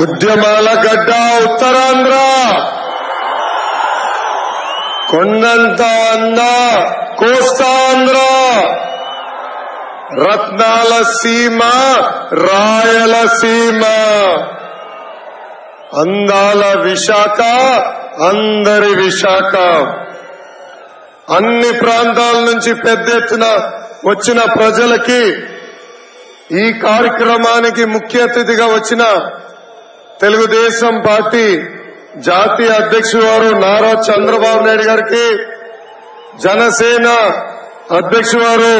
ఉద్యమాల గడ్డ ఉత్తరాంధ్ర, కొండంత అన్న కోస్తాంధ్ర, రత్నాల సీమ రాయలసీమ, అందాల విశాఖ అందరి విశాఖ. అన్ని ప్రాంతాల నుంచి పెద్ద ఎత్తున వచ్చిన ప్రజలకి ఈ కార్యక్రమానికి ముఖ్య అతిథిగా వచ్చిన తెలుగుదేశం పార్టీ జాతీయ అధ్యక్షుడు వారు నారా చంద్రబాబు నాయుడు గారికి, జనసేన అధ్యక్షుడు వారు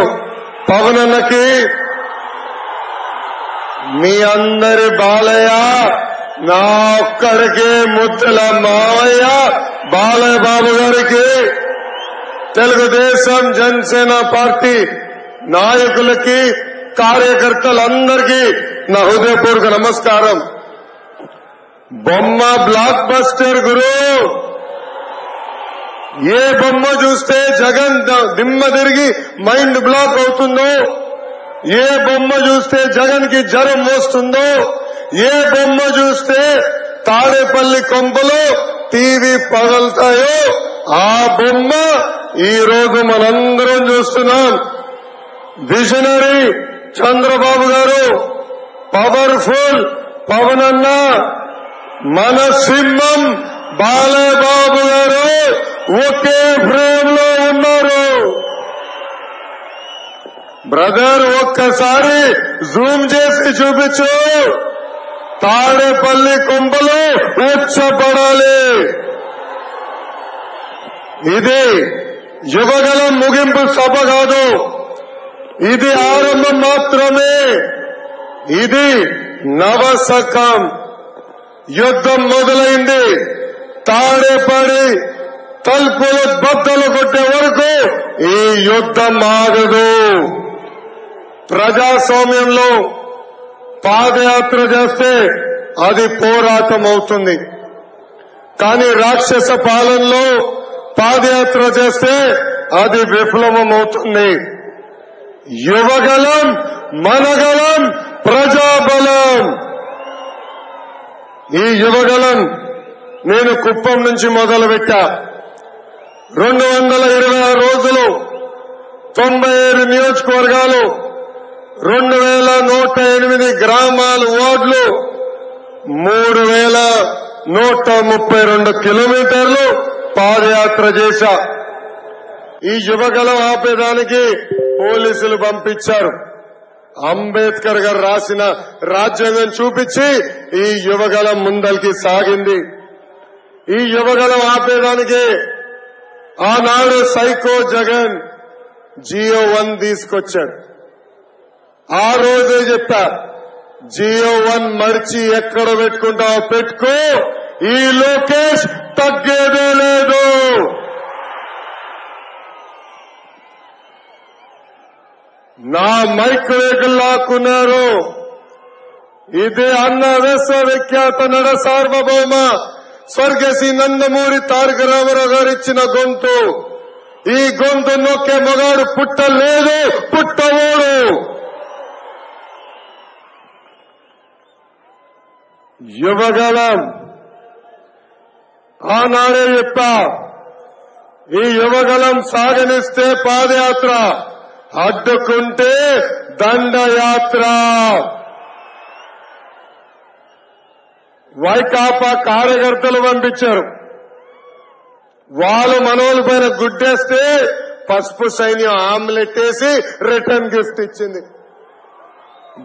పవన్ అన్నకి, మీ అందరి బాలయ్య నా ఒక్కడికి ముద్దుల మావయ్య బాలయ్య బాబు గారికి, తెలుగుదేశం జనసేన పార్టీ నాయకులకి కార్యకర్తలందరికీ నా హృదయపూర్వక నమస్కారం. బొమ్మ బ్లాక్ బస్టర్ గురు. ఏ బొమ్మ చూస్తే జగన్ దిమ్మ తిరిగి మైండ్ బ్లాక్ అవుతుందో, ఏ బొమ్మ చూస్తే జగన్ కి జ్వరం వస్తుందో, ఏ బొమ్మ చూస్తే తాడేపల్లి కొంపలో టీవీ పగలుతాయో ఆ బొమ్మ ఈ రోజు మనందరం చూస్తున్నాం. విజనరీ చంద్రబాబు గారు, పవర్ఫుల్ పవన్ అన్న, మన సింహం బాలయ్య బాబు గారు ఒకే ఫ్రేమ్ లో ఉన్నారు. బ్రదర్ ఒక్కసారి జూమ్ చేసి చూపించు. తాడేపల్లి కుంపలు ఉచ్చపడాలి. ఇది యువగలం ముగింపు సభ కాదు, ఇది ఆరంభం మాత్రమే. ఇది నవశకం. యుద్ధం మొదలైంది. తాడేపడి తలుపులు బద్దలు కొట్టే వరకు ఈ యుద్ధం ఆగదు. ప్రజాస్వామ్యంలో పాదయాత్ర చేస్తే అది పోరాటం అవుతుంది. కానీ రాక్షస పాలనలో పాదయాత్ర చేస్తే అది విప్లవం అవుతుంది. యువగలం, మనగలం, ప్రజాబలం. ఈ యువగలం నేను కుప్పం నుంచి మొదలుపెట్టా. 226 రోజులు, 97 నియోజకవర్గాలు, 2108 గ్రామాలు, వార్డులు, 3132 కిలోమీటర్లు పాదయాత్ర చేశా. ఈ యువగలం ఆపేదానికి పోలీసులు పంపించారు. అంబేద్కర్ గారు రాసిన రాజ్యాంగం చూపించి ఈ యువగలం ముందరికి సాగింది. ఈ యువగలం ఆపేదానికి ఆనాడు సైకో జగన్ జియో 1 తీసుకొచ్చాడు. ఆ రోజే చెప్పా, జియో 1 మర్చి ఎక్కడ పెట్టుకుంటావో పెట్టుకో, ఈ లోకేష్ తగ్గేదే లేదు. నా మైక్రోవేవ్ లాక్కున్నారు. ఇది అన్న విశ్వవిఖ్యాత నడ సార్వభౌమ స్వర్గశ్రీ నందమూరి తారక రామారావు గారు ఇచ్చిన గొంతు. ఈ గొంతు నొక్కే మగాడు పుట్టలేదు, పుట్టవోడు. యువగలం ఆనాడే చెప్పా, ఈ యువగలం సాగనిస్తే పాదయాత్ర, అడ్డుకుంటే దండయాత్ర. వైకాపా కార్యకర్తలు పంపించారు. వాళ్ళు మనోళ్ళ పైన గుడ్డేస్తే పసుపు సైన్యం ఆమ్లెట్ వేసి రిటర్న్ గిఫ్ట్ ఇచ్చింది.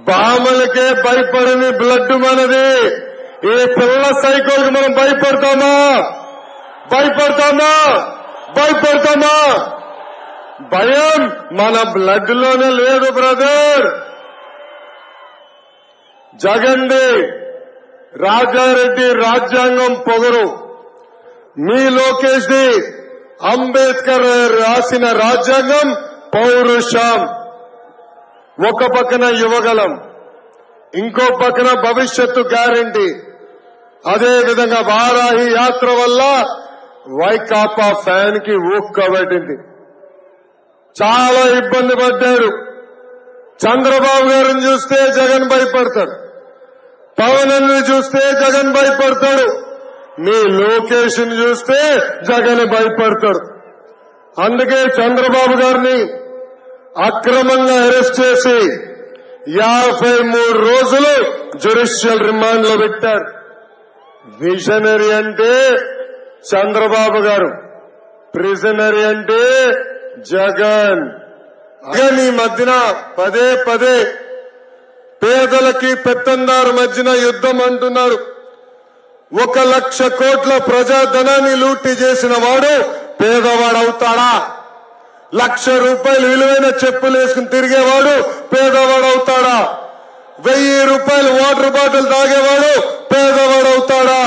బామలకే భయపడని బ్లడ్ మనది. ఈ పిల్ల సైకోల్కి మనం భయపడతామా? భయపడతామా? భయపడతామా? భయం మన బ్లడ్ లోనే లేదు బ్రదర్. జగన్ది రాజారెడ్డి రాజ్యాంగం పొగరు, మీ లోకేష్ ది అంబేద్కర్ రాసిన రాజ్యాంగం పౌరుషం. ఒక పక్కన యువగలం, ఇంకో పక్కన భవిష్యత్తు గ్యారంటీ. అదేవిధంగా వారాహి యాత్ర వల్ల వైకాపా ఫ్యాన్ కి ఊక్కబట్టింది. చాలా ఇబ్బంది పడ్డారు. చంద్రబాబు గారిని చూస్తే జగన్ భయపడతాడు, పవన్ చూస్తే జగన్ భయపడతాడు, మీ లోకేష్ చూస్తే జగన్ భయపడతాడు. అందుకే చంద్రబాబు గారిని అక్రమంగా అరెస్ట్ చేసి 53 రోజులు జ్యుడిషియల్ రిమాండ్ లో పెట్టారు. విజనరీ అంటే చంద్రబాబు గారు, ప్రిజనరీ అంటే జగన్. జగన్ ఈ మధ్యన పదే పదే పేదలకి పెత్తందారు మధ్యన యుద్ధం అంటున్నాడు. 1,00,000 కోట్ల ప్రజాధనాన్ని లూటీ చేసిన వాడు పేదవాడవుతాడా? 1,00,000 రూపాయలు విలువైన చెప్పులు వేసుకుని తిరిగేవాడు పేదవాడవుతాడా? 1,000 రూపాయలు వాటర్ బాటిల్ తాగేవాడు పేదవాడవుతాడా?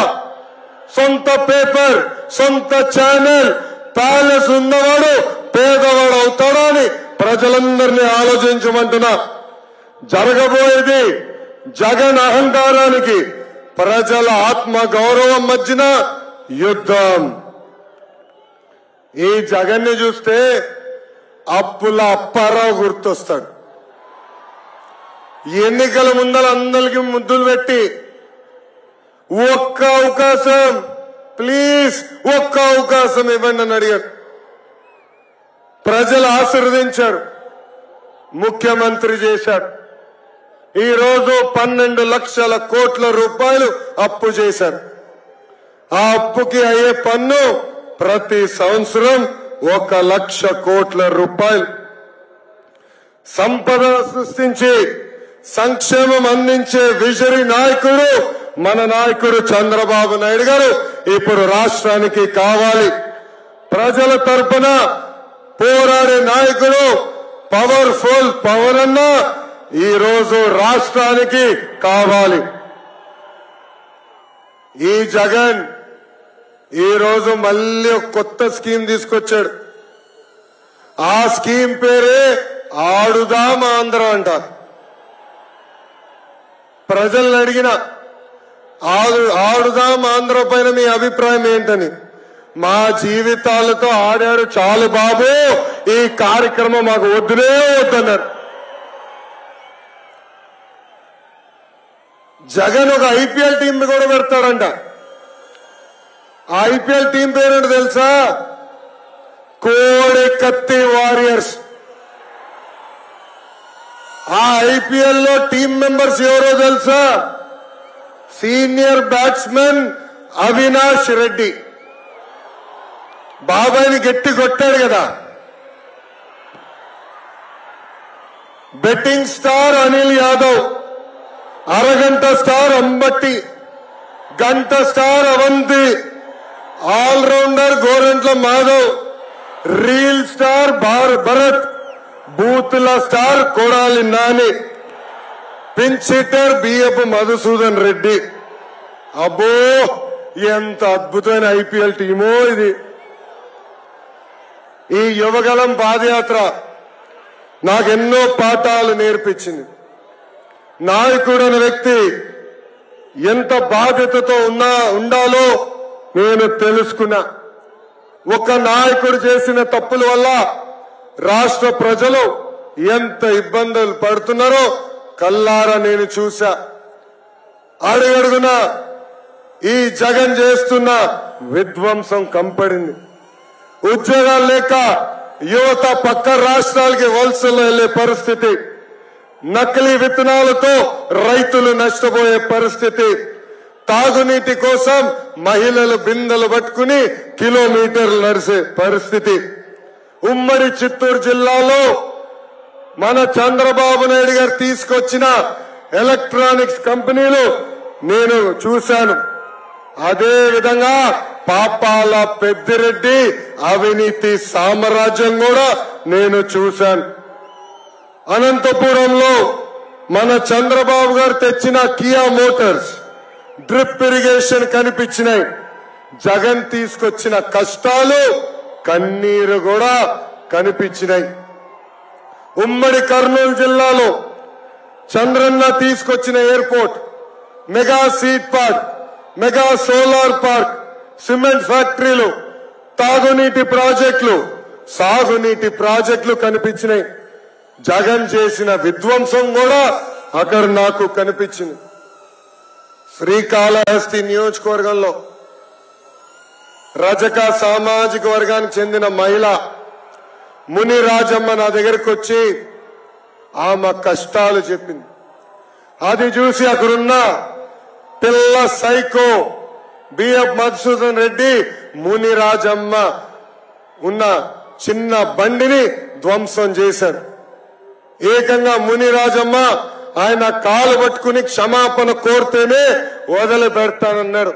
సొంత పేపర్, సొంత ఛానల్, ప్యాలెస్ ఉన్నవాడు పేదవాడవుతాడా అని ప్రజలందరినీ ఆలోచించమంటున్నా. జరగబోయేది జగన్ అహంకారానికి ప్రజల ఆత్మ గౌరవం మధ్యన యుద్ధం. ఈ జగన్ ని చూస్తే అప్పుల అప్పారావు గుర్తొస్తాడు. ఎన్నికల ముందర అందరికి ముద్దులు పెట్టి ఒక్క అవకాశం ప్లీజ్, ఒక్క అవకాశం ఇవ్వండి అని అడిగాడు. ప్రజలు ఆశీర్వదించారు, ముఖ్యమంత్రి చేశాడు. ఈ రోజు 12 లక్షల కోట్ల రూపాయలు అప్పు చేశారు. ఆ అప్పుకి అయ్యే పన్ను ప్రతి సంవత్సరం 1,00,000 కోట్ల రూపాయలు. సంపద సృష్టించి సంక్షేమం అందించే విజరీ నాయకుడు మన నాయకుడు చంద్రబాబు నాయుడు గారు ఇప్పుడు రాష్ట్రానికి కావాలి. ప్రజల తరపున పోరాడే నాయకుడు పవర్ఫుల్ పవన్ అన్న ఈ రోజు రాష్ట్రానికి కావాలి. ఈ జగన్ ఈ రోజు మళ్ళీ ఒక కొత్త స్కీమ్ తీసుకొచ్చాడు. ఆ స్కీమ్ పేరే ఆడుదాం ఆంధ్ర అంట. ప్రజల్ని అడిగిన ఆడుదాం ఆంధ్ర పైన మీ అభిప్రాయం ఏంటని, మా జీవితాలతో ఆడారు చాలు బాబు, ఈ కార్యక్రమం మాకు వద్దునే వద్దన్నారు. జగన్ ఒక ఐపీఎల్ టీం కూడా పెడతాడంట. ఆ ఐపీఎల్ టీం పేరేంటో తెలుసా? కోడి కత్తి వారియర్స్. ఆ ఐపీఎల్ లో టీం మెంబర్స్ ఎవరో తెలుసా? సీనియర్ బ్యాట్స్మెన్ అవినాష్ రెడ్డి, బాబాయిని గట్టి కొట్టాడు కదా. బెట్టింగ్ స్టార్ అనిల్ యాదవ్, అరగంట స్టార్ అంబట్టి, గంట star Avanti, all rounder Gorantla Madhav, reel star Bharat, బూతుల star Kodali Nani, pinch hitter Biyyapu Madhusudan Reddy. అబ్బో ఎంత అద్భుతమైన ఐపీఎల్ టీమో ఇది. ఈ యువగలం పాదయాత్ర నాకెన్నో పాఠాలు నేర్పించింది. నాయకుడు అనే వ్యక్తి ఎంత బాధ్యతతో ఉండాలో నేను తెలుసుకున్నా. ఒక నాయకుడు చేసిన తప్పుల వల్ల రాష్ట్ర ప్రజలు ఎంత ఇబ్బందులు పడుతున్నారో కల్లారా నేను చూశా. అడుగడుగున ఈ జగన్ చేస్తున్న విధ్వంసం కంపడింది. ఉద్యోగాలు లేక యువత పక్క రాష్ట్రాలకి వలసలు వెళ్లే పరిస్థితి, నకిలీ విత్తనాలతో రైతులు నష్టపోయే పరిస్థితి, తాగునీటి కోసం మహిళలు బిందెలు పట్టుకుని కిలోమీటర్లు నడిచే పరిస్థితి. ఉమ్మడి చిత్తూరు జిల్లాలో మన చంద్రబాబు నాయుడు గారు తీసుకొచ్చిన ఎలక్ట్రానిక్స్ కంపెనీలు నేను చూశాను. అదే విధంగా పాపాల పెద్దిరెడ్డి అవినీతి సామ్రాజ్యం కూడా నేను చూశాను. అనంతపురంలో మన చంద్రబాబు గారు తెచ్చిన కియా మోటార్స్ డ్రిప్ ఇరిగేషన్ కనిపించినాయి. జగన్ తీసుకొచ్చిన కష్టాలు కన్నీరు కూడా కనిపించినాయి. ఉమ్మడి కర్నూలు జిల్లాలో చంద్రన్న తీసుకొచ్చిన airport, mega seed park, mega solar park, cement ఫ్యాక్టరీలు, తాగునీటి ప్రాజెక్టులు, సాగునీటి ప్రాజెక్టులు కనిపించినాయి. జగన్ చేసిన విధ్వంసం కూడా అక్కడ నాకు కనిపించింది. శ్రీకాళహస్తి నియోజకవర్గంలో రజక సామాజిక వర్గానికి చెందిన మహిళ ముని రాజమ్మ నా దగ్గరికి వచ్చి ఆమె కష్టాలు చెప్పింది. అది చూసి అక్కడున్న పిల్ల సైకో బిఎఫ్ మధుసూదన్ రెడ్డి ముని రాజమ్మ ఉన్న చిన్న బండిని ధ్వంసం చేశారు. ఏకంగా ముని రాజమ్మ ఆయన కాలు పట్టుకుని క్షమాపణ కోరితేనే వదిలిపెడతానన్నారు.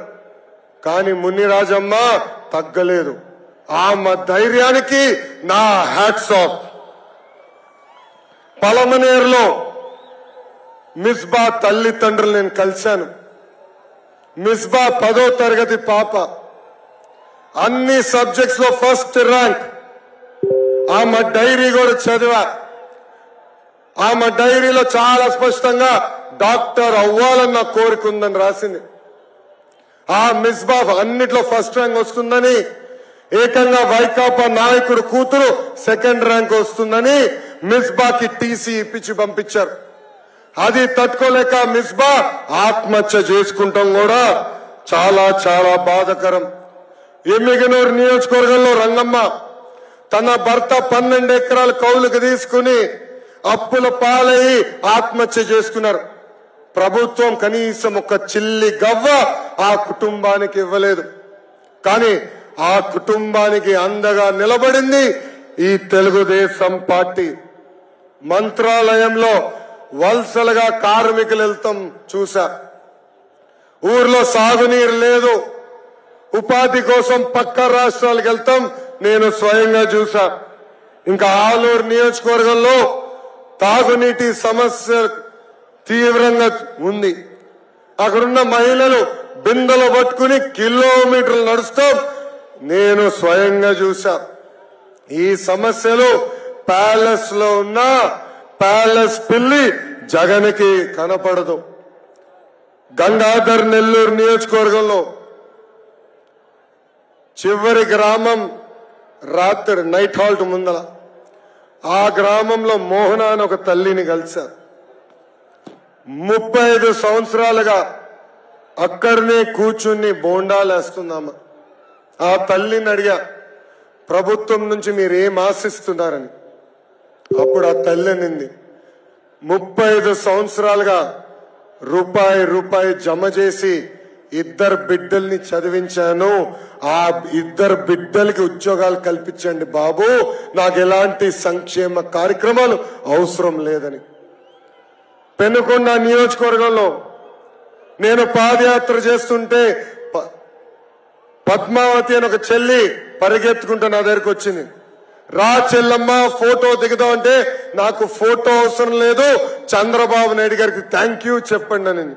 కానీ ముని రాజమ్మ తగ్గలేదు. ఆమె ధైర్యానికి నా హ్యాట్స్ ఆఫ్. పలమనేరులో మిస్బా తల్లిదండ్రులు నేను కలిశాను. మిస్బా 10వ తరగతి పాప, అన్ని సబ్జెక్ట్స్ లో ఫస్ట్ ర్యాంక్. ఆమె డైరీ కూడా చదివా. ఆమె డైరీలో చాలా స్పష్టంగా డాక్టర్ అవ్వాలన్న కోరిక ఉందని రాసింది. ఆ మిస్బా అన్నిట్లో ఫస్ట్ ర్యాంక్ వస్తుందని, ఏకంగా వైకాపా నాయకుడు కూతురు సెకండ్ ర్యాంక్ వస్తుందని మిస్బాకి టీసీ ఇప్పించి పంపించారు. అది తట్టుకోలేక మిస్బా ఆత్మహత్య చేసుకుంటాం కూడా చాలా చాలా బాధకరం. ఎమ్మిగనూరు నియోజకవర్గంలో రంగమ్మ తన భర్త 12 ఎకరాల కౌలుకు తీసుకుని అప్పుల పాలయ్యి ఆత్మహత్య చేసుకున్నారు. ప్రభుత్వం కనీసం ఒక చిల్లి గవ్వ ఆ కుటుంబానికి ఇవ్వలేదు. కానీ ఆ కుటుంబానికి అండగా నిలబడింది ఈ తెలుగుదేశం పార్టీ. మంత్రాలయంలో వలసలుగా కార్మికులు వెళ్తాం చూసా. ఊర్లో సాగునీరు లేదు, ఉపాధి కోసం పక్క రాష్ట్రాలకు వెళ్తాం నేను స్వయంగా చూసా. ఇంకా ఆలూరు నియోజకవర్గంలో తాగునీటి సమస్య తీవ్రంగా ఉంది. అక్కడున్న మహిళలు బిందెలు పట్టుకుని కిలోమీటర్లు నడుస్తాం నేను స్వయంగా చూసా. ఈ సమస్యలు ప్యాలెస్ లో ఉన్న ప్యాలెస్ పిల్లి జగన్కి కనపడదు. గంగాధర్ నెల్లూరు నియోజకవర్గంలో చివరి గ్రామం రాత్రి నైట్ హాల్ట్ ముందల ఆ గ్రామంలో మోహన అని ఒక తల్లిని కలిసా. 35 సంవత్సరాలుగా అక్కడనే కూర్చుని బోండాలేస్తున్నామా. ఆ తల్లిని అడిగా, ప్రభుత్వం నుంచి మీరేం ఆశిస్తున్నారని. అప్పుడు ఆ తల్లి అనింది, 35 సంవత్సరాలుగా రూపాయి జమ చేసి 2 బిడ్డల్ని చదివించాను. ఆ 2 బిడ్డలకి ఉద్యోగాలు కల్పించండి బాబు, నాకు ఎలాంటి సంక్షేమ కార్యక్రమాలు అవసరం లేదని. పెనుకొండ నియోజకవర్గంలో నేను పాదయాత్ర చేస్తుంటే పద్మావతి అని ఒక చెల్లి పరిగెత్తుకుంటూ నా దగ్గరకు వచ్చింది. రా చెల్లమ్మ ఫోటో దిగుదామంటే నాకు ఫోటో అవసరం లేదు, చంద్రబాబు నాయుడు గారికి థ్యాంక్ యూ చెప్పండి అని.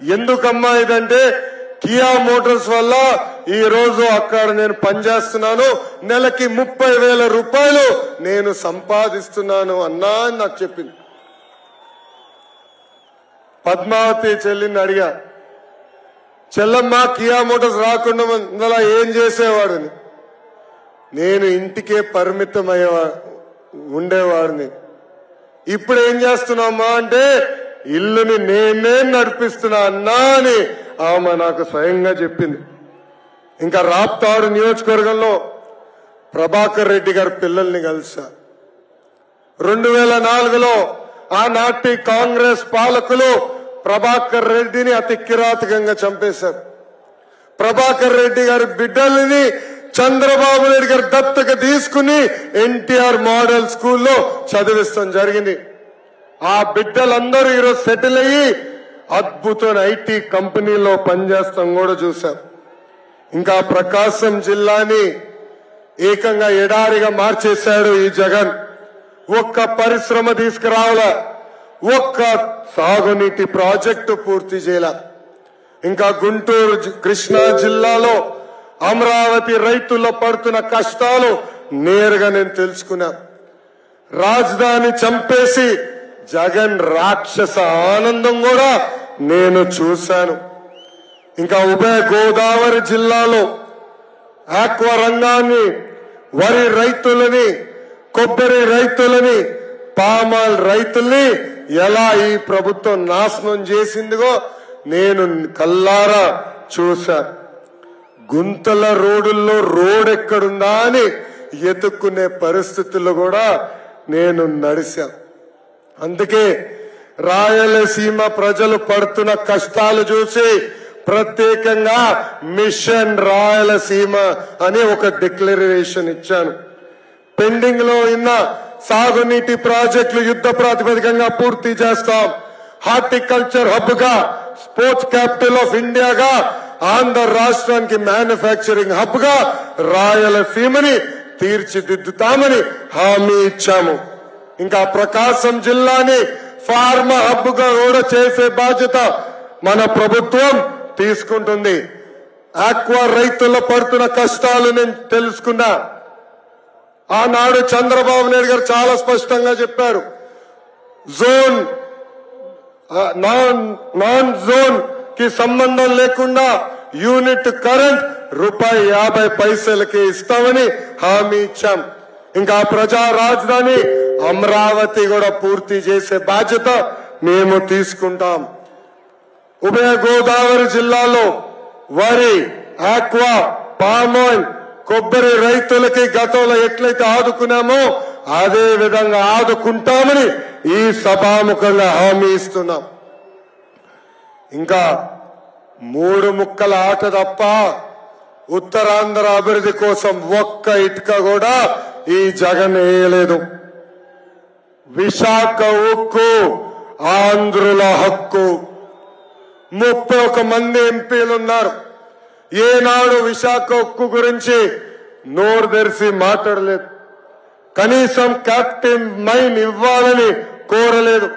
ఎందుకమ్మా ఇదంటే, కియా మోటార్స్ వల్ల ఈ రోజు అక్కడ నేను పనిచేస్తున్నాను, నెలకి 30,000 రూపాయలు నేను సంపాదిస్తున్నాను అన్నా అని నాకు చెప్పింది. పద్మావతి చెల్లిని అడిగా, చెల్లమ్మ కియా మోటార్స్ రాకుండా ఇందులో ఏం చేసేవాడిని. నేను ఇంటికే పరిమితం ఉండేవాడిని. ఇప్పుడు ఏం చేస్తున్నామా అంటే ఇల్లుని నేనే నడిపిస్తున్నా అన్నా అని ఆమె నాకు స్వయంగా చెప్పింది. ఇంకా రాప్తాడు నియోజకవర్గంలో ప్రభాకర్ రెడ్డి గారి పిల్లల్ని కలిసా. 2004లో ఆనాటి కాంగ్రెస్ పాలకులు ప్రభాకర్ రెడ్డిని అతి కిరాతకంగా చంపేశారు. ప్రభాకర్ రెడ్డి గారి బిడ్డల్ని చంద్రబాబు నాయుడు గారు దత్తక తీసుకుని ఎన్టీఆర్ మోడల్ స్కూల్లో చదివిస్తాం జరిగింది. ఆ బిడ్డలందరూ ఈరోజు సెటిల్ అయ్యి అద్భుతమైన ఐటీ కంపెనీలో పనిచేస్తాం కూడా చూశాం. ఇంకా ప్రకాశం జిల్లాని ఏకంగా ఎడారిగా మార్చేశాడు ఈ జగన్. ఒక్క పరిశ్రమ తీసుకురావాలా, ఒక్క సాగునీటి ప్రాజెక్టు పూర్తి చేయాల. ఇంకా గుంటూరు కృష్ణా జిల్లాలో అమరావతి రైతుల్లో పడుతున్న కష్టాలు నేరుగా నేను తెలుసుకున్నా. రాజధాని చంపేసి జగన్ రాక్షస ఆనందం కూడా నేను చూశాను. ఇంకా ఉభయ గోదావరి జిల్లాలో ఆక్వా రంగాన్ని, వరి రైతులని, కొబ్బరి రైతులని, పామాయిల్ రైతుల్ని ఎలా ఈ ప్రభుత్వం నాశనం చేసిందిగో నేను కల్లారా చూశా. గుంతల రోడ్డుల్లో రోడ్ ఎక్కడుందా అని ఎత్తుక్కునే పరిస్థితుల్లో కూడా నేను నడిచా. అందుకే రాయలసీమ ప్రజలు పడుతున్న కష్టాలు చూసి ప్రత్యేకంగా మిషన్ రాయలసీమ అని ఒక డిక్లరేషన్ ఇచ్చాను. పెండింగ్ లో ఉన్న సాగునీటి ప్రాజెక్టులు యుద్ధ ప్రాతిపదికంగా పూర్తి చేస్తాం. హార్టికల్చర్ హబ్ గా, స్పోర్ట్స్ క్యాపిటల్ ఆఫ్ ఇండియాగా, ఆంధ్ర రాష్ట్రానికి మ్యానుఫ్యాక్చరింగ్ హబ్ గా రాయలసీమని తీర్చిదిద్దుతామని హామీ ఇచ్చాము. ఇంకా ప్రకాశం జిల్లాని ఫార్మా హబ్ గా కూడా చేసే బాధ్యత మన ప్రభుత్వం తీసుకుంటుంది. ఆక్వా రైతుల్లో పడుతున్న కష్టాలు నేను తెలుసుకున్నా. ఆనాడు చంద్రబాబు నాయుడు గారు చాలా స్పష్టంగా చెప్పారు, జోన్ నాన్ జోన్ కి సంబంధం లేకుండా యూనిట్ కరెంట్ ₹50 ఇస్తామని హామీ ఇచ్చాం. ఇంకా ప్రజా రాజధాని అమరావతి కూడా పూర్తి చేసే బాధ్యత మేము తీసుకుంటాం. ఉభయ గోదావరి జిల్లాలో వరి, ఆక్వా, పామాయిల్, కొబ్బరి రైతులకి గతంలో ఎట్లయితే ఆదుకున్నామో అదే విధంగా ఆదుకుంటామని ఈ సభాముఖంగా హామీ ఇస్తున్నాం. ఇంకా 3 ముక్కల ఆట తప్ప ఉత్తరాంధ్ర అభివృద్ధి కోసం ఒక్క ఇటుక కూడా ఈ జగన్ వేయలేదు. విశాఖ ఉక్కు ఆంధ్రుల హక్కు. 31 మంది ఎంపీలు ఉన్నారు. ఏనాడు విశాఖ ఉక్కు గురించి నోరు తెరిచి మాట్లాడలేదు. కనీసం క్యాప్టివ్ మైన్ ఇవ్వాలని కోరలేదు.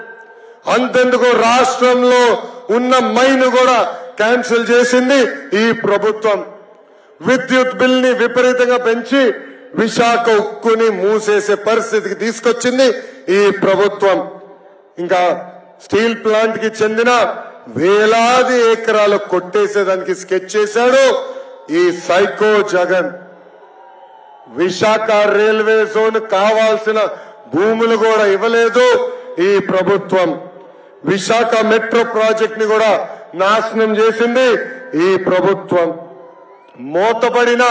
అంతెందుకు రాష్ట్రంలో ఉన్న మైన్ కూడా క్యాన్సిల్ చేసింది ఈ ప్రభుత్వం. విద్యుత్ బిల్ ని విపరీతంగా పెంచి విశాఖ ఉక్కుని మూసేసే పరిస్థితికి తీసుకొచ్చింది ఈ ప్రభుత్వం. ఇంకా స్టీల్ ప్లాంట్ కి చెందిన వేలాది ఎకరాలు కొట్టేసేదానికి స్కెచ్ చేశాడు ఈ psycho Jagan. Visakha railway zone కావాల్సిన భూములు కూడా ఇవ్వలేదు ఈ ప్రభుత్వం. విశాఖ మెట్రో ప్రాజెక్ట్ ని కూడా నాశనం చేసింది ఈ ప్రభుత్వం. మూతపడిన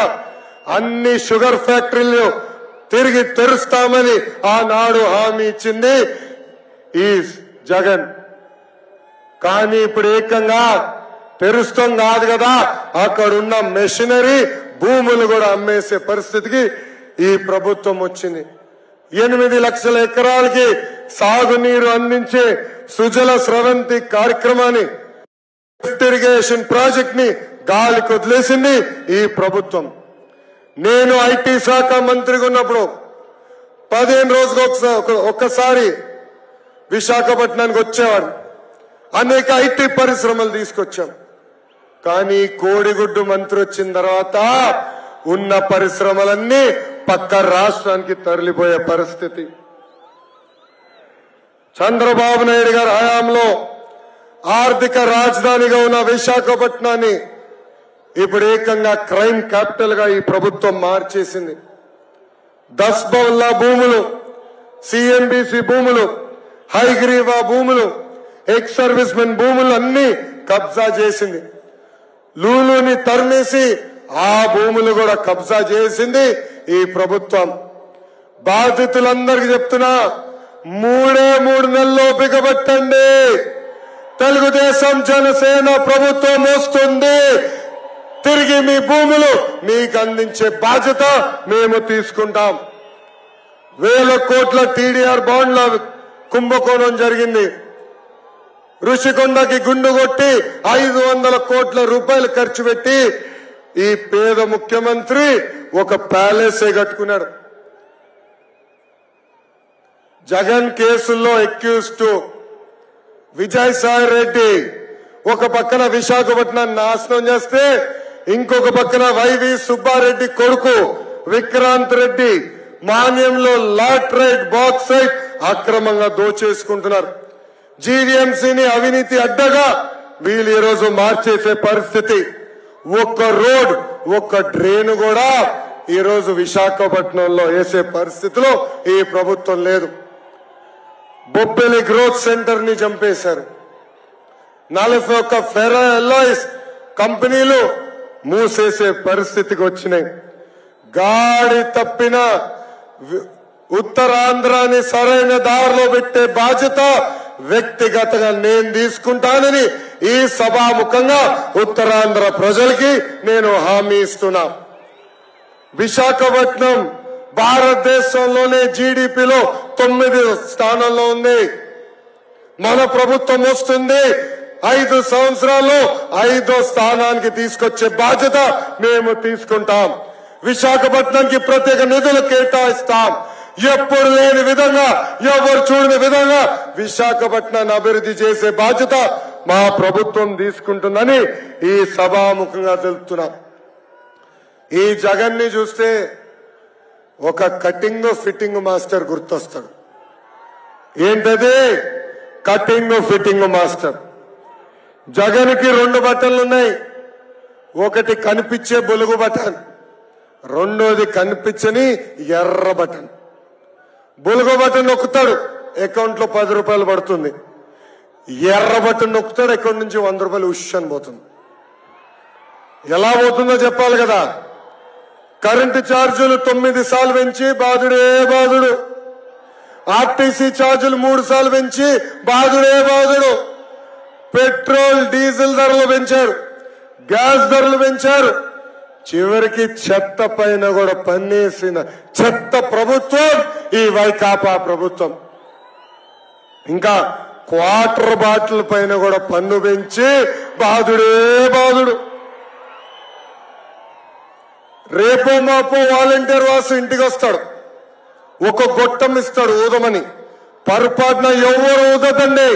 అన్ని షుగర్ ఫ్యాక్టరీలు తిరిగి తెరుస్తామని ఆనాడు హామీ ఇచ్చింది ఈ జగన్. కానీ ఇప్పుడు ఏకంగా తెరుస్తాం కాదు కదా, అక్కడున్న మెషినరీ భూములు కూడా అమ్మేసే పరిస్థితికి ఈ ప్రభుత్వం వచ్చింది. 8 లక్షల ఎకరాలకి సాగునీరు అందించే సుజల స్రవంతి కార్యక్రమాన్ని, ఇరిగేషన్ ప్రాజెక్ట్ ని గాలికి వదిలేసింది ఈ ప్రభుత్వం. నేను ఐటీ శాఖ మంత్రిగా ఉన్నప్పుడు 15 రోజులకు ఒక్కసారి విశాఖపట్నానికి వచ్చేవాడు. అనేక ఐటీ పరిశ్రమలు తీసుకొచ్చాం. కానీ కోడిగుడ్డు మంత్రి వచ్చిన తర్వాత ఉన్న పరిశ్రమలన్నీ పక్క రాష్ట్రానికి తరలిపోయే పరిస్థితి. చంద్రబాబు నాయుడు గారి హయాంలో ఆర్థిక రాజధానిగా ఉన్న విశాఖపట్నాన్ని ఇప్పుడు ఏకంగా క్రైమ్ క్యాపిటల్ గా ఈ ప్రభుత్వం మార్చేసింది. దస్బౌల్లా భూములు, సిఎంబిసి భూములు, హైగ్రీవా భూములు, ఎక్స్ సర్వీస్ మెన్ భూములు అన్ని కబ్జా చేసింది. లూలుని తరిమేసి ఆ భూములు కూడా కబ్జా చేసింది ఈ ప్రభుత్వం. బాధితులందరికీ చెప్తున్నా, 3 నెలల్లో బిగబట్టండి. తెలుగుదేశం జనసేన ప్రభుత్వం వస్తుంది. తిరిగి మీ భూములు మీకు అందించే బాధ్యత మేము తీసుకుంటాం. 1000 కోట్ల టీడీఆర్ బాండ్ల కుంభకోణం జరిగింది. ఋషికొండకి గుండు కొట్టి 500 కోట్ల రూపాయలు ఖర్చు పెట్టి ఈ పేద ముఖ్యమంత్రి ఒక ప్యాలెస్ కట్టుకున్నాడు. జగన్ కేసుల్లో అక్యూజ్డ్ విజయసాయి రెడ్డి ఒక పక్కన విశాఖపట్నాన్ని నాశనం చేస్తే, ఇంకొక పక్కన వైవి సుబ్బారెడ్డి కొడుకు విక్రాంత్ రెడ్డి మాన్యంలో లాట్రైట్ బాక్సైట్ అక్రమంగా దోచేసుకుంటున్నారు. జీవీఎంసీని అవినీతి అడ్డగా వీళ్ళు ఈరోజు మార్చేసే పరిస్థితి. ఒక్క రోడ్, ఒక్క డ్రైన్ కూడా ఈరోజు విశాఖపట్నంలో వేసే పరిస్థితిలో ఈ ప్రభుత్వం లేదు. బొబ్బెలి గ్రోత్ సెంటర్ ని చంపేశారు. 41 ఫెరా ఎల్లాయిస్ కంపెనీలు మూసేసే పరిస్థితికి వచ్చినాయి. గాడి తప్పిన ఉత్తరాంధ్రాని సరైన దారిలో పెట్టే బాధ్యత వ్యక్తిగతంగా నేను తీసుకుంటానని ఈ సభాముఖంగా ఉత్తరాంధ్ర ప్రజలకి నేను హామీ ఇస్తున్నా. విశాఖపట్నం భారతదేశంలోనే జీడీపీలో 9వ స్థానంలో ఉంది. మన ప్రభుత్వం వస్తుంది 5 సంవత్సరాల్లో 5వ స్థానానికి తీసుకొచ్చే బాధ్యత మేము తీసుకుంటాం. విశాఖపట్నానికి ప్రత్యేక నిధులు కేటాయిస్తాం. ఎప్పుడు లేని విధంగా, ఎవరు చూడని విధంగా విశాఖపట్నాన్ని అభివృద్ధి చేసే బాధ్యత మా ప్రభుత్వం తీసుకుంటుందని ఈ సభాముఖంగా తెలుపుతున్నాం. ఈ జగన్ ని చూస్తే ఒక కటింగ్ ఫిట్టింగ్ మాస్టర్ గుర్తొస్తాడు. ఏంటది? Cutting fitting master. జగన్ కి 2 బటన్లు ఉన్నాయి. ఒకటి కనిపించే బొలుగు బటన్, రెండోది కనిపించని ఎర్ర బటన్. బొలుగు బటన్ నొక్కుతాడు, అకౌంట్ లో 10 రూపాయలు పడుతుంది. ఎర్ర బటన్ నొక్కుతాడు, అకౌంట్ నుంచి 100 రూపాయలు ఉష్ అని పోతుంది. ఎలా పోతుందో చెప్పాలి కదా. కరెంటు ఛార్జీలు 9 సార్లు పెంచి బాధుడే బాధుడు. ఆర్టీసీ ఛార్జీలు 3 సార్లు పెంచి బాధుడే బాధుడు. పెట్రోల్ డీజిల్ ధరలు పెంచారు, గ్యాస్ ధరలు పెంచారు. చివరికి చెత్త పైన కూడా పన్నేసిన చెత్త ప్రభుత్వం ఈ వైకాపా ప్రభుత్వం. ఇంకా క్వార్టర్ బాటిల్ పైన కూడా పన్ను పెంచి బాధుడే బాధుడు. రేపో మాపో వాలంటీర్ వాసు ఇంటికి వస్తాడు, ఒక గొట్టం ఇస్తాడు ఊదమని. పొరపాటున ఎవరు ఊదదండి.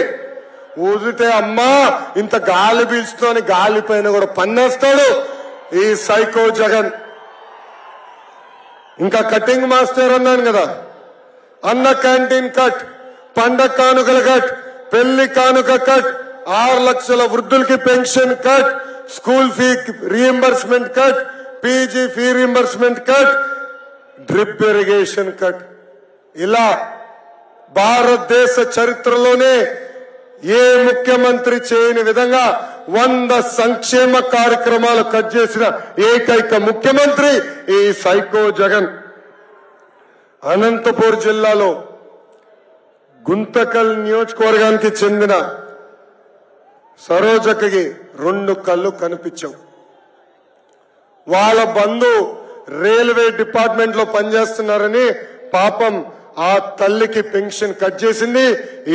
ఊదితే అమ్మా ఇంత గాలి పీల్చుతోని గాలి పైన కూడా పన్నేస్తాడు ఈ సైకో జగన్. ఇంకా కటింగ్ మాస్టర్ అన్నాను కదా, అన్న క్యాంటీన్ కట్, పండగ కానుకల కట్, పెళ్లి కానుక కట్, 6 లక్షల వృద్ధులకి pension cut, school fee reimbursement cut, PG fee reimbursement cut, drip irrigation cut. ఇలా భారతదేశ చరిత్రలోనే ఏ ముఖ్యమంత్రి చేయని విధంగా 100 సంక్షేమ కార్యక్రమాలు కట్ చేసిన ఏకైక ముఖ్యమంత్రి ఈ సైకో జగన్. అనంతపూర్ జిల్లాలో గుంతకల్ నియోజకవర్గానికి చెందిన సరోజకి 2 కళ్ళు కనిపించవు. వాళ్ళ బంధు రైల్వే డిపార్ట్మెంట్ లో పనిచేస్తున్నారని పాపం ఆ తల్లికి పెన్షన్ కట్ చేసింది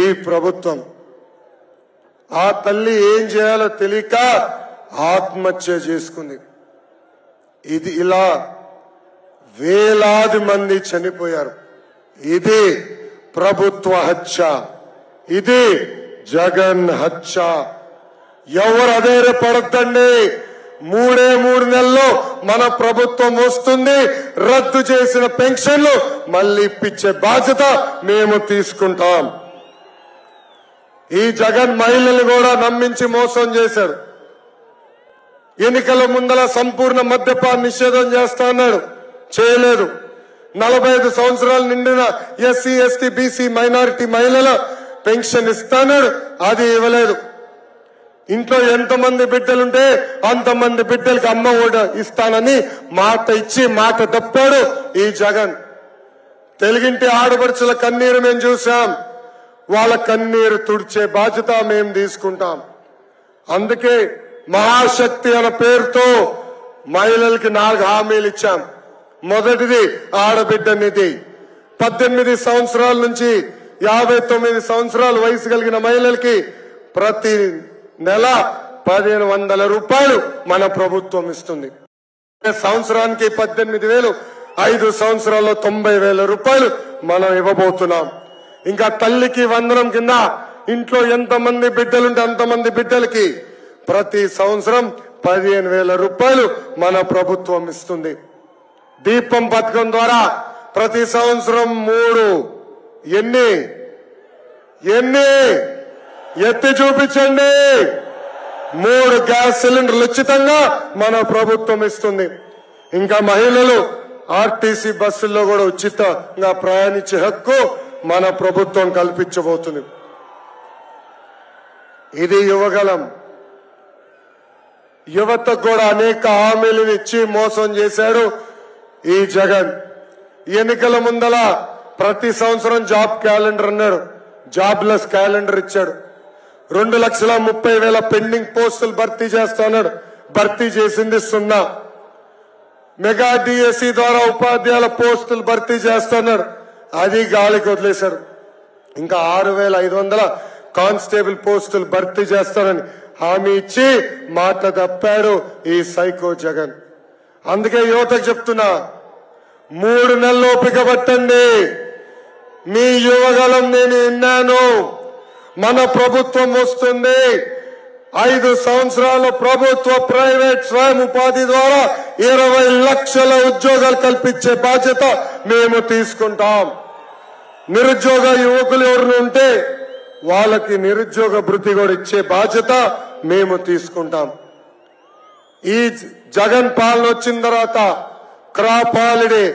ఈ ప్రభుత్వం. ఆ తల్లి ఏం చేయాలో తెలియక ఆత్మహత్య చేసుకుంది. ఇది ఇలా వేలాది మంది చనిపోయారు. ఇది ప్రభుత్వ హత్య, ఇది జగన్ హత్య. ఎవరు అధైర్యపడద్దండి. 3 నెలల్లో మన ప్రభుత్వం వస్తుంది. రద్దు చేసిన పెన్షన్లు మళ్లీ ఇప్పించే బాధ్యత మేము తీసుకుంటాం. ఈ జగన్ మహిళలు కూడా నమ్మించి మోసం చేశాడు. ఎన్నికల ముందల సంపూర్ణ మద్యపాన నిషేధం చేస్తా అన్నాడు, చేయలేదు. 45 సంవత్సరాలు నిండిన ఎస్సీ ఎస్టీ బీసీ మైనారిటీ మహిళల పెన్షన్ ఇస్తాన్నాడు, అది ఇవ్వలేదు. ఇంట్లో ఎంతమంది బిడ్డలుంటే అంతమంది బిడ్డలకి అమ్మ కూడా ఇస్తానని మాట ఇచ్చి మాట తప్పాడు ఈ జగన్. తెలుగింటి ఆడపడుచుల కన్నీరు మేము చూసాం. వాళ్ళ కన్నీరు తుడిచే బాధ్యత మేము తీసుకుంటాం. అందుకే మహాశక్తి అనే పేరుతో మహిళలకి 4 హామీలు ఇచ్చాం. మొదటిది ఆడబిడ్డ నిధి. 18 సంవత్సరాల నుంచి 59 సంవత్సరాల వయసు కలిగిన మహిళలకి ప్రతి నెల 1500 రూపాయలు మన ప్రభుత్వం ఇస్తుంది. సంవత్సరానికి 18,000, 5 సంవత్సరాల్లో 90,000 రూపాయలు మనం ఇవ్వబోతున్నాం. ఇంకా తల్లికి వందనం కింద ఇంట్లో ఎంతమంది బిడ్డలుంటే అంతమంది బిడ్డలకి ప్రతి సంవత్సరం 15,000 రూపాయలు మన ప్రభుత్వం ఇస్తుంది. దీపం పథకం ద్వారా ప్రతి సంవత్సరం 3 ఎన్ని ఎత్తి చూపించండి 3 గ్యాస్ సిలిండర్లు ఉచితంగా మన ప్రభుత్వం ఇస్తుంది. ఇంకా మహిళలు ఆర్టీసీ బస్సుల్లో కూడా ఉచితంగా ప్రయాణించే హక్కు మన ప్రభుత్వం కల్పించబోతుంది. ఇది యువగలం. యువతకు కూడా అనేక హామీలను ఇచ్చి మోసం చేశాడు ఈ జగన్. ఎన్నికల ముందల ప్రతి సంవత్సరం జాబ్ క్యాలెండర్ అన్నాడు, జాబ్లెస్ క్యాలెండర్ ఇచ్చాడు. 2,30,000 పెండింగ్ పోస్టులు భర్తీ చేస్తాడు, భర్తీ చేసింది 0. మెగా డిఎస్సి ద్వారా ఉపాధ్యాయుల పోస్టులు భర్తీ చేస్తున్నాడు, అది గాలికి వదిలేశారు. ఇంకా 6,500 కానిస్టేబుల్ పోస్టులు భర్తీ చేస్తానని హామీ ఇచ్చి మాట తప్పాడు ఈ సైకో జగన్. అందుకే యువతకు చెప్తున్నా, 3 నెలలు ఓపిక పట్టండి. మీ యువగలం నేను విన్నాను. మన ప్రభుత్వం వస్తుంది. 5 సంవత్సరాల ప్రభుత్వ ప్రైవేట్ స్వయం ఉపాధి ద్వారా 20 లక్షల ఉద్యోగాలు కల్పించే బాధ్యత మేము తీసుకుంటాం. నిరుద్యోగ యువకులు ఎవరు ఉంటే వాళ్ళకి నిరుద్యోగ భృతి కూడా ఇచ్చే బాధ్యత మేము తీసుకుంటాం. ఈ జగన్ పాలన వచ్చిన తర్వాత crop holiday,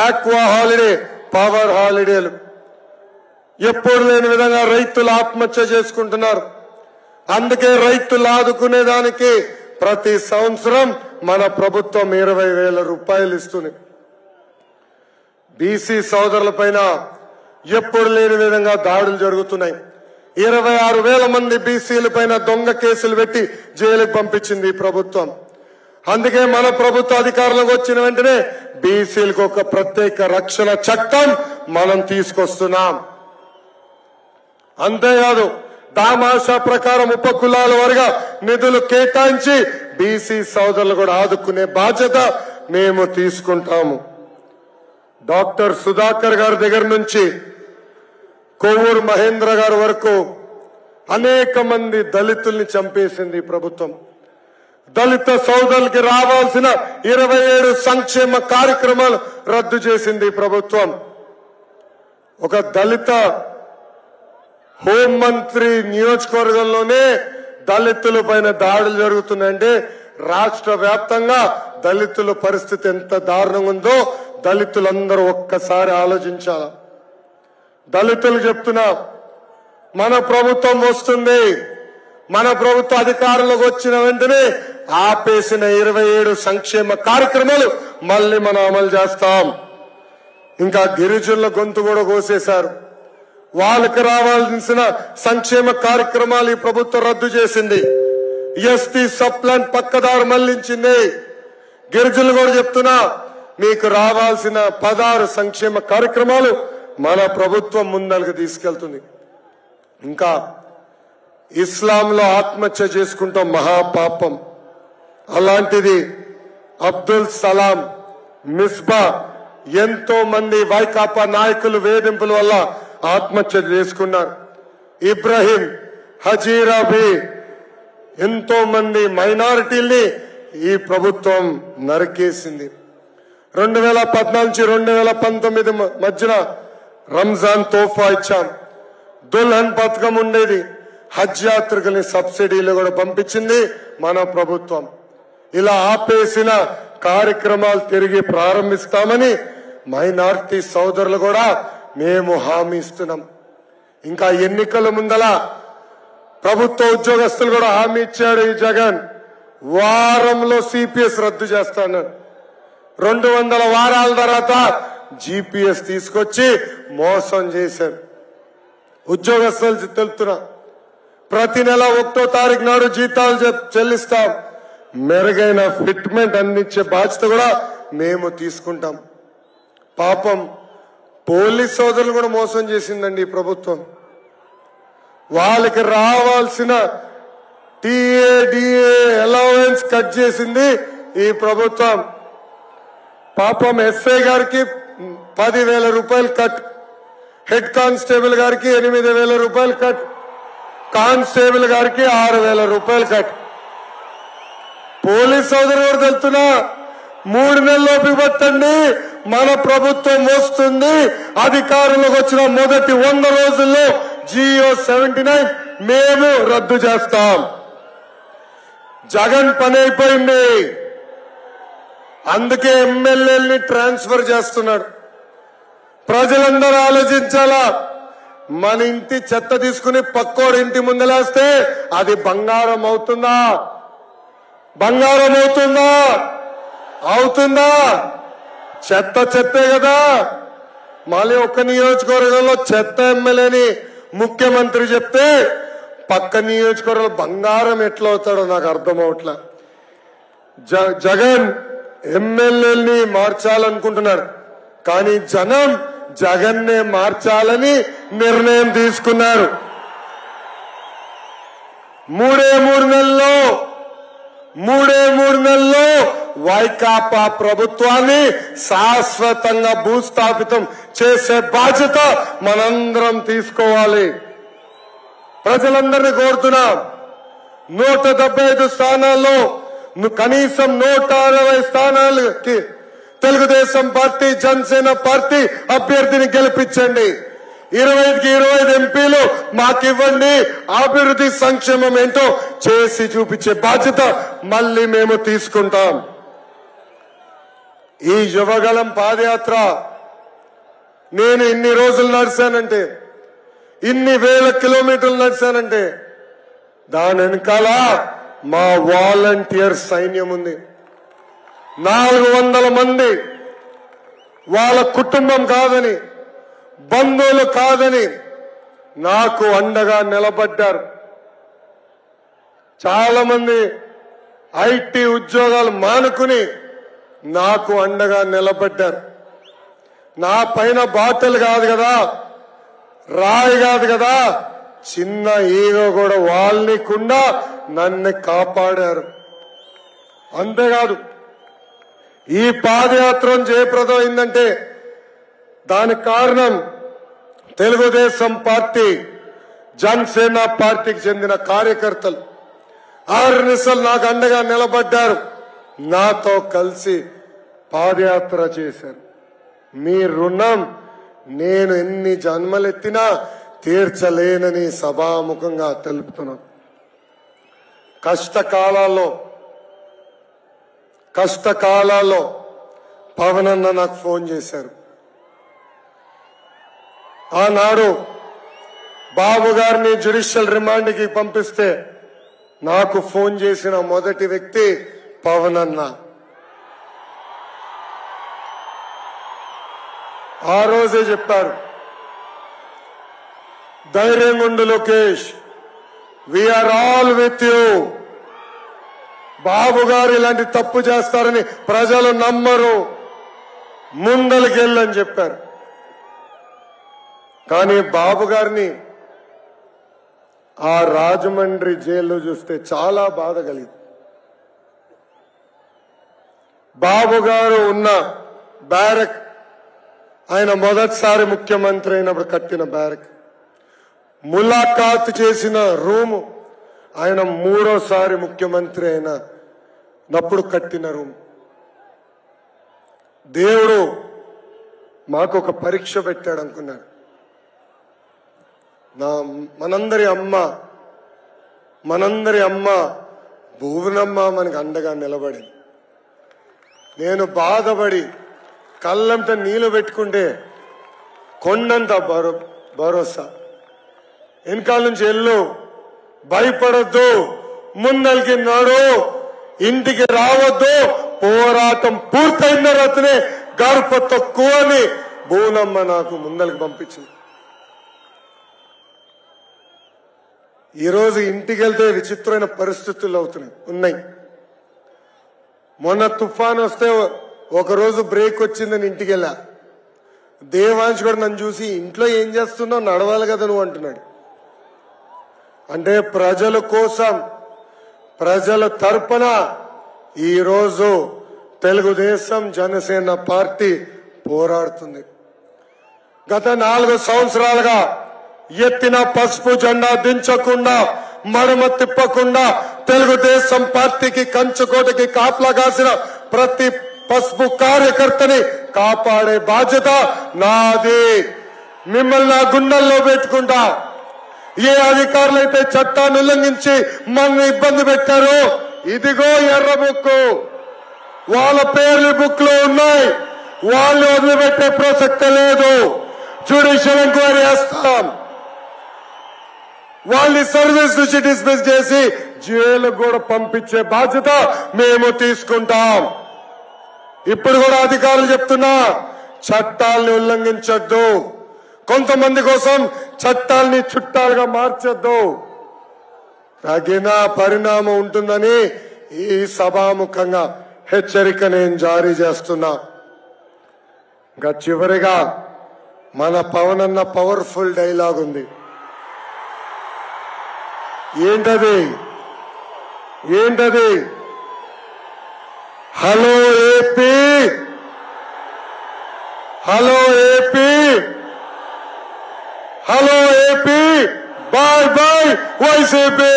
aqua holiday, power హాలిడేలు ఎప్పుడు లేని విధంగా రైతులు ఆత్మహత్య చేసుకుంటున్నారు. అందుకే రైతులు ఆదుకునేదానికి ప్రతి సంవత్సరం మన ప్రభుత్వం 20,000 రూపాయలు ఇస్తుంది. బీసీ సోదరుల పైన ఎప్పుడు లేని విధంగా దాడులు జరుగుతున్నాయి. 26,000 మంది బీసీల పైన దొంగ కేసులు పెట్టి జైలుకు పంపించింది ఈ ప్రభుత్వం. అందుకే మన ప్రభుత్వ అధికారంలోకి వచ్చిన వెంటనే బీసీలకు ఒక ప్రత్యేక రక్షణ చట్టం మనం తీసుకొస్తున్నాం. అంతేకాదు, దామాషా ప్రకారం ఉపకులాల వారిగా నిధులు కేటాయించి బీసీ సోదరులు కూడా ఆదుకునే బాధ్యత మేము తీసుకుంటాము. డాక్టర్ సుధాకర్ గారి దగ్గర నుంచి కొవ్వూరు మహేంద్ర గారి వరకు అనేక మంది దళితుల్ని చంపేసింది ఈ ప్రభుత్వం. దళిత సోదరులకి రావాల్సిన 27 సంక్షేమ కార్యక్రమాలు రద్దు చేసింది ఈ ప్రభుత్వం. ఒక దళిత హోంమంత్రి నియోజకవర్గంలోనే దళితుల పైన దాడులు జరుగుతున్నాయంటే రాష్ట్ర వ్యాప్తంగా దళితుల పరిస్థితి ఎంత దారుణంగా ఉందో దళితులందరూ ఒక్కసారి ఆలోచించాలి. దళితులు చెప్తున్నా, మన ప్రభుత్వం వస్తుంది. మన ప్రభుత్వ అధికారంలోకి వచ్చిన వెంటనే ఆపేసిన 27 సంక్షేమ కార్యక్రమాలు మళ్ళీ మనం అమలు చేస్తాం. ఇంకా గిరిజనుల గొంతు కూడా కోసేశారు. వాళ్ళకి రావాల్సిన సంక్షేమ కార్యక్రమాలు ఈ ప్రభుత్వం రద్దు చేసింది. ఎస్టీ సప్లాన్ పక్కదారు మళ్లించింది. గిరిజనులు కూడా చెప్తున్నా, మీకు రావాల్సిన 16 సంక్షేమ కార్యక్రమాలు మన ప్రభుత్వం ముందరకు తీసుకెళ్తుంది. ఇంకా ఇస్లాంలో ఆత్మహత్య చేసుకుంటాం మహాపాపం. అలాంటిది అబ్దుల్ సలాం, మిస్బా, ఎంతో మంది వైకాపా నాయకులు వేధింపుల వల్ల ఆత్మహత్య చేసుకున్నారు. ఇబ్రాహీం, హజీరాబీ, ఎంతో మంది మైనారిటీల్ని ఈ ప్రభుత్వం నరికేసింది. 2014 నుంచి 2019 మధ్యన రంజాన్ తోఫా ఇచ్చాం. దుల్హన్ పథకం ఉండేది. హజ్ యాత్రికుల్ని సబ్సిడీలు కూడా పంపించింది మన ప్రభుత్వం. ఇలా ఆపేసిన కార్యక్రమాలు తిరిగి ప్రారంభిస్తామని మైనారిటీ సోదరులు కూడా మేము హామీ ఇస్తున్నాం. ఇంకా ఎన్నికల ముందల ప్రభుత్వ ఉద్యోగస్తులు కూడా హామీ ఇచ్చాడు ఈ జగన్. వారంలో సిపిఎస్ రద్దు చేస్తాను. 200 వారాల తర్వాత జిపిఎస్ తీసుకొచ్చి మోసం చేశారు. ఉద్యోగస్తులు తెలుపుతున్నా, ప్రతి నెల 1వ తారీఖు నాడు జీతాలు చెల్లిస్తాం. మెరుగైన ఫిట్మెంట్ అందించే బాధ్యత కూడా మేము తీసుకుంటాం. పాపం పోలీస్ సోదరులు కూడా మోసం చేసిందండి ఈ ప్రభుత్వం. వాళ్ళకి రావాల్సిన టీఏ అలవెన్స్ కట్ చేసింది ఈ ప్రభుత్వం. పాపం ఎస్ఐ గారికి 10,000 రూపాయలు కట్, హెడ్ కానిస్టేబుల్ గారికి 8,000 రూపాయలు కట్, కానిస్టేబుల్ గారికి 6,000 రూపాయలు కట్. పోలీస్ సోదరులు కూడా తెలుస్తున్నా, 3 నెలల్లోపు పట్టండి, మన ప్రభుత్వం వస్తుంది. అధికారంలోకి వచ్చిన మొదటి 100 రోజుల్లో జియో 79 మేము రద్దు చేస్తాం. జగన్ పని అయిపోయింది. అందుకే ఎమ్మెల్యేలని ట్రాన్స్ఫర్ చేస్తున్నాడు. ప్రజలందరూ ఆలోచించాలా. మన ఇంటి చెత్త తీసుకుని పక్కోడి ఇంటి ముందలేస్తే అది బంగారం అవుతుందా? బంగారం అవుతుందా? అవుతుందా? చెత్త చెత్తే కదా. మళ్ళీ ఒక్క నియోజకవర్గంలో చెత్త ఎమ్మెల్యేని ముఖ్యమంత్రి చెప్తే పక్క నియోజకవర్గంలో బంగారం ఎట్లా అవుతాడో నాకు అర్థం అవట్లా. జగన్ ఎమ్మెల్యేని మార్చాలనుకుంటున్నాడు, కానీ జనం జగన్నే మార్చాలని నిర్ణయం తీసుకున్నారు. మూడే మూడు నెలల్లో వైకాపా ప్రభుత్వాన్ని శాశ్వతంగా భూస్థాపితం చేసే బాధ్యత మనందరం తీసుకోవాలి. ప్రజలందరినీ కోరుతున్నాం, 175 స్థానాల్లో కనీసం 160 స్థానాలకి తెలుగుదేశం పార్టీ, జనసేన పార్టీ అభ్యర్థిని గెలిపించండి. 25కి 25 ఎంపీలు మాకివ్వండి. అభివృద్ధి సంక్షేమం ఏంటో చేసి చూపించే బాధ్యత మళ్ళీ మేము తీసుకుంటాం. ఈ యువగలం పాదయాత్ర నేను ఇన్ని రోజులు నడిచానంటే, ఇన్ని వేల కిలోమీటర్లు నడిచానంటే దాని వెనకాల మా వాలంటీర్ సైన్యం ఉంది. 400 మంది వాళ్ళ కుటుంబం కాదని, బంధువులు కాదని నాకు అండగా నిలబడ్డారు. చాలా మంది ఐటీ ఉద్యోగాలు మానుకుని నాకు అండగా నిలబడ్డారు. నా పైన బాటలు కాదు కదా, రాయి కాదు కదా, చిన్న ఈగో కూడా వాళ్ళనికుండా నన్ను కాపాడారు. అంతేకాదు, ఈ పాదయాత్ర జయప్రదం అయిందంటే దానికి కారణం తెలుగుదేశం పార్టీ, జనసేన పార్టీకి చెందిన కార్యకర్తలు ఆర్నిసలు నాకు అండగా నిలబడ్డారు, నాతో కలిసి పాదయాత్ర చేశారు. మీ రుణం నేను ఎన్ని జన్మలెత్తినా తీర్చలేనని సభాముఖంగా తెలుపుతున్నాను. కష్టకాలాల్లో పవన్ అన్న నాకు ఫోన్ చేశారు. ఆనాడు బాబు గారిని జ్యుడిషియల్ రిమాండ్కి పంపిస్తే నాకు ఫోన్ చేసిన మొదటి వ్యక్తి పవన్ అన్న. ఆ రోజే చెప్పారు, ధైర్యంగా ఉండు Lokesh, we are all with. Babu garu ఇలాంటి తప్పు చేస్తారని ప్రజలు నమ్మరు, ముందలకెళ్ళని చెప్పారు. కానీ బాబు గారిని ఆ రాజమండ్రి జైల్లో చూస్తే చాలా బాధ కలిగింది. బాబు గారు ఉన్న బ్యారక్, ఆయన మొదటిసారి ముఖ్యమంత్రి అయినప్పుడు కట్టిన బ్యారక్, ములాఖాత్ చేసిన రూము ఆయన మూడోసారి ముఖ్యమంత్రి అయినప్పుడు కట్టిన రూమ్. దేవుడు మాకు ఒక పరీక్ష పెట్టాడు అనుకున్నాడు. మనందరి అమ్మ భువనమ్మ మనకు అండగా నిలబడింది. నేను బాధపడి కళ్ళంట నీళ్లు పెట్టుకుంటే కొండంత భరోసా. వెనకాల నుంచి వెళ్ళు, భయపడొద్దు, ముందరికి నాడు, ఇంటికి రావద్దు, పోరాటం పూర్తయిన తర్వాతనే గర్భ తక్కువ అని భువనమ్మ నాకు ముందరికి పంపించింది. ఈరోజు ఇంటికి వెళ్తే విచిత్రమైన పరిస్థితులు ఉన్నాయి. మొన్న తుఫాన్ వస్తే ఒకరోజు బ్రేక్ వచ్చిందని ఇంటికి వెళ్ళా. దేవాంశ్ కూడా నన్ను చూసి ఇంట్లో ఏం చేస్తున్నావు, నడవాలి కదా నువ్వు అంటున్నాడు. అంటే ప్రజల కోసం, ప్రజల తరపున ఈరోజు తెలుగుదేశం జనసేన పార్టీ పోరాడుతుంది. గత 4 సంవత్సరాలుగా ఎత్తిన పసుపు జెండా దించకుండా, మడమ తిప్పకుండా తెలుగుదేశం పార్టీకి కంచుకోటకి కాపలా కాసిన ప్రతి పసుపు కార్యకర్తని కాపాడే బాధ్యత నాది. మిమ్మల్ని నా గుండెల్లో పెట్టుకుంటా. ఏ అధికారులైతే చట్టాన్ని ఉల్లంఘించి మన ఇబ్బంది పెట్టారో, ఇదిగో ఎర్ర బుక్కు, వాళ్ళ పేర్లు బుక్ లో ఉన్నాయి, వాళ్ళు వదిలిపెట్టే ప్రసక్తి లేదు. జ్యుడిషియల్ ఎంక్వైరీ చేస్తాం. వాళ్ళని సర్వీస్ నుంచి డిస్మిస్ చేసి జైలుకు కూడా పంపించే బాధ్యత మేము తీసుకుంటాం. ఇప్పుడు కూడా అధికారులు చెప్తున్నా, చట్టాలని ఉల్లంఘించొద్దు, కొంతమంది కోసం చట్టాలని చుట్టాలుగా మార్చొద్దు, తగిన పరిణామం ఉంటుందని ఈ సభాముఖంగా హెచ్చరిక నేను జారీ చేస్తున్నా. ఇంకా చివరిగా మన పవన్ అన్న పవర్ఫుల్ డైలాగ్ ఉంది. ఏంటది? Hello AP, hello AP, hello AP, bye bye YCP.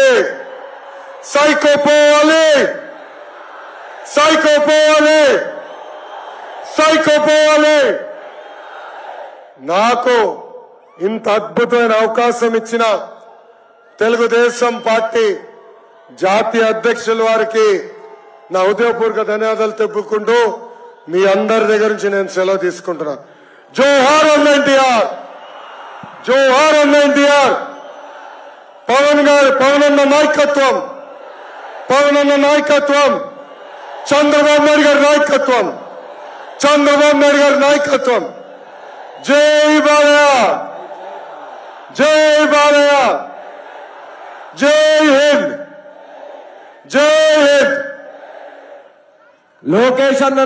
Psycho పోవాలి, సైకో పోవాలి, సైకో పోవాలి. నాకు ఇంత అద్భుతమైన అవకాశం ఇచ్చిన తెలుగుదేశం పార్టీ జాతీయ అధ్యక్షుల వారికి నా హృదయపూర్వక ధన్యవాదాలు తెలుపుకుంటూ మీ అందరి దగ్గర నుంచి నేను సెలవు తీసుకుంటున్నా. జోహార్ అన్న ఎన్టీఆర్, జోహార్ అన్న ఎన్టీఆర్. పవన్ అన్న నాయకత్వం, పవన్ అన్న నాయకత్వం, చంద్రబాబు నాయుడు గారి నాయకత్వం, చంద్రబాబు నాయుడు గారి నాయకత్వం. జై బాలయ్య, జై బాలయ్య, జై హింద్, జై హింద్. లోకేష్ అన్న